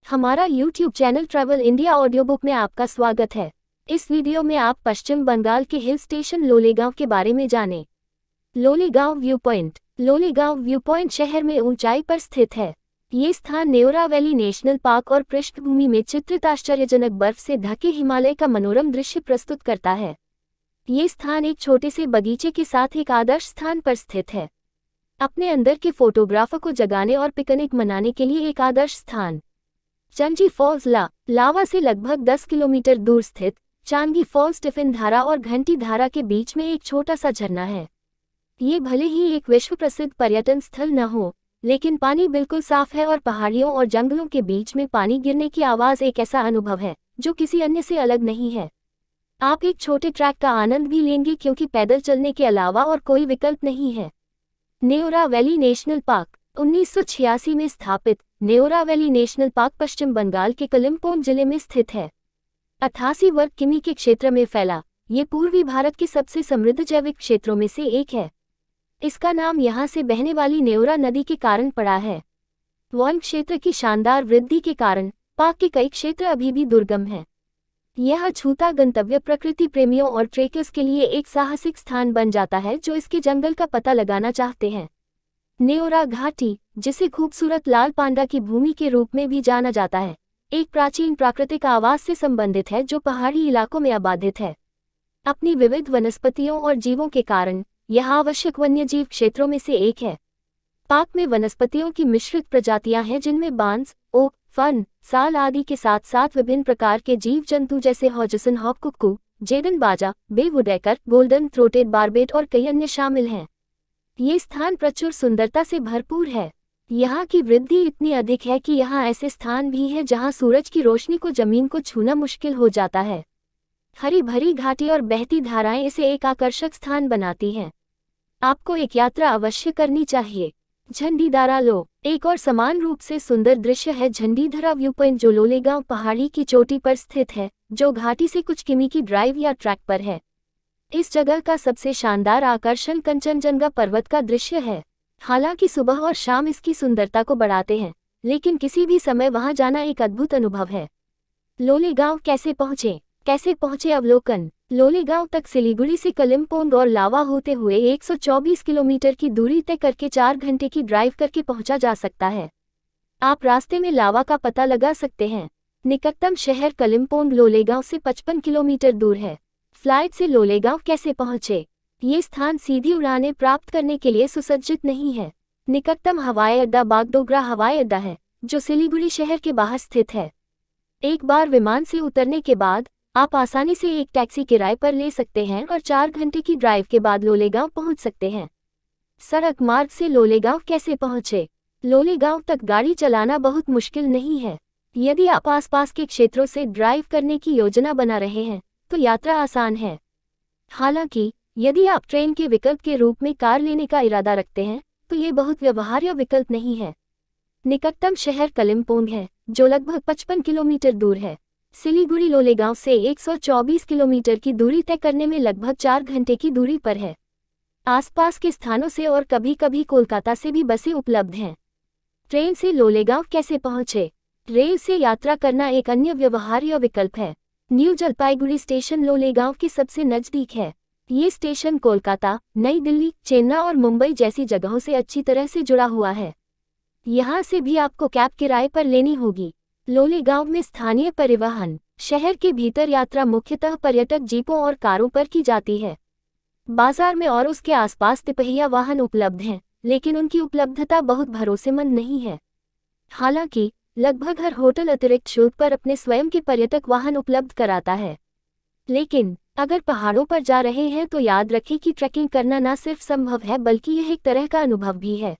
हमारा YouTube channel travel India audio book में आपका स्वागत है। इस वीडियो में आप पश्चिम बंगाल के हिल स्टेशन लोलेगांव के बारे में जानें। लोलेगांव व्यू पॉइंट। लोलेगांव व्यू पॉइंट शहर में ऊंचाई पर स्थित है। ये स्थान नेओरा वैली नेशनल पार्क और पृष्ठभूमि में चित्रित आश्चर्यजनक बर्फ से ढके हिमालय का मनोरम दृश्य प्रस्तुत करता है। ये स्थान एक छोटे से बगीचे के साथ एक आदर्श स्थान पर स्थित है। अपने अंदर के फोटोग्राफर को जगाने और पिकनिक मनाने के लिए एक आदर्श स्थान। चंजी फॉल्स लावा से लगभग 10 किलोमीटर दूर स्थित चांगी फॉल्स टिफिन धारा और घंटी धारा के बीच में एक छोटा सा झरना है। ये भले ही एक विश्व प्रसिद्ध पर्यटन स्थल न हो, लेकिन पानी बिल्कुल साफ है और पहाड़ियों और जंगलों के बीच में पानी गिरने की आवाज़ एक ऐसा अनुभव है जो किसी अन्य से अलग नहीं है। आप एक छोटे ट्रैक का आनंद भी लेंगे क्योंकि पैदल चलने के अलावा और कोई विकल्प नहीं है। Neora valley national park. 1986 में स्थापित नेओरा वैली नेशनल पार्क पश्चिम बंगाल के कलिम्पोंग जिले में स्थित है। 88 वर्ग किमी के क्षेत्र में फैला ये पूर्वी भारत के सबसे समृद्ध जैविक क्षेत्रों में से एक है। इसका नाम यहाँ से बहने वाली नेओरा नदी के कारण पड़ा है। वन क्षेत्र की शानदार वृद्धि के कारण पार्क के कई क्षेत्र अभी भी दुर्गम हैं। यह छूता गंतव्य प्रकृति प्रेमियों और ट्रेकर्स के लिए एक साहसिक स्थान बन जाता है जो इसके जंगल का पता लगाना चाहते हैं। नेओरा घाटी, जिसे खूबसूरत लाल पांडा की भूमि के रूप में भी जाना जाता है, एक प्राचीन प्राकृतिक आवास से संबंधित है जो पहाड़ी इलाकों में आबादित है। अपनी विविध वनस्पतियों और जीवों के कारण यह आवश्यक वन्यजीव क्षेत्रों में से एक है। पार्क में वनस्पतियों की मिश्रित प्रजातियां हैं जिनमें बांस, ओक, फर्न, साल आदि के साथ साथ विभिन्न प्रकार के जीव जंतु जैसे हॉजसन हॉक कुक्कू, जेडन बाजा, बे वुडपेकर, गोल्डन थ्रोटेड बार्बेट और कई अन्य शामिल हैं। ये स्थान प्रचुर सुंदरता से भरपूर है। यहाँ की वृद्धि इतनी अधिक है कि यहाँ ऐसे स्थान भी हैं जहाँ सूरज की रोशनी को जमीन को छूना मुश्किल हो जाता है। हरी भरी घाटी और बहती धाराएं इसे एक आकर्षक स्थान बनाती हैं। आपको एक यात्रा अवश्य करनी चाहिए। झंडीधारा लो। एक और समान रूप से सुंदर दृश्य है झंडीधारा व्यू पॉइंट जो लोलेगांव पहाड़ी की चोटी पर स्थित है, जो घाटी से कुछ किमी की ड्राइव या ट्रैक पर है। इस जगह का सबसे शानदार आकर्षण कंचनजंगा पर्वत का दृश्य है। हालांकि सुबह और शाम इसकी सुंदरता को बढ़ाते हैं, लेकिन किसी भी समय वहां जाना एक अद्भुत अनुभव है। लोलेगांव कैसे पहुंचे अवलोकन। लोलेगांव तक सिलीगुड़ी से कलिम्पोंग और लावा होते हुए 124 किलोमीटर की दूरी तय करके 4 घंटे की ड्राइव करके पहुंचा जा सकता है। आप रास्ते में लावा का पता लगा सकते हैं। निकटतम शहर कलिम्पोंग लोलेगांव से 55 किलोमीटर दूर है। फ्लाइट से लोलेगांव कैसे पहुंचे। ये स्थान सीधी उड़ानें प्राप्त करने के लिए सुसज्जित नहीं है। निकटतम हवाई अड्डा बागडोगरा हवाई अड्डा है, जो सिलीगुड़ी शहर के बाहर स्थित है। एक बार विमान से उतरने के बाद आप आसानी से एक टैक्सी किराए पर ले सकते हैं और 4 घंटे की ड्राइव के बाद लोलेगांव पहुंच सकते हैं। सड़क मार्ग से लोलेगांव कैसे पहुंचे। लोलेगांव तक गाड़ी चलाना बहुत मुश्किल नहीं है। यदि आप आसपास के क्षेत्रों से ड्राइव करने की योजना बना रहे हैं तो यात्रा आसान है। हालांकि यदि आप ट्रेन के विकल्प के रूप में कार लेने का इरादा रखते हैं तो ये बहुत व्यवहार्य विकल्प नहीं है। निकटतम शहर कलिम्पोंग है, जो लगभग 55 किलोमीटर दूर है। सिलीगुड़ी लोलेगांव से 124 किलोमीटर की दूरी तय करने में लगभग 4 घंटे की दूरी पर है। आसपास के स्थानों से और कभी कभी कोलकाता से भी बसें उपलब्ध हैं। ट्रेन से लोलेगांव कैसे पहुंचे। रेल से यात्रा करना एक अन्य व्यवहार्य विकल्प है। न्यू जलपाईगुड़ी स्टेशन लोलेगांव के सबसे नजदीक है। ये स्टेशन कोलकाता, नई दिल्ली, चेन्नई और मुंबई जैसी जगहों से अच्छी तरह से जुड़ा हुआ है। यहाँ से भी आपको कैब किराए पर लेनी होगी। लोलेगांव में स्थानीय परिवहन। शहर के भीतर यात्रा मुख्यतः पर्यटक जीपों और कारों पर की जाती है। बाजार में और उसके आसपास तिपहिया वाहन उपलब्ध हैं, लेकिन उनकी उपलब्धता बहुत भरोसेमंद नहीं है। हालांकि लगभग हर होटल अतिरिक्त शुल्क पर अपने स्वयं के पर्यटक वाहन उपलब्ध कराता है। लेकिन अगर पहाड़ों पर जा रहे हैं तो याद रखें कि ट्रैकिंग करना न सिर्फ संभव है बल्कि यह एक तरह का अनुभव भी है।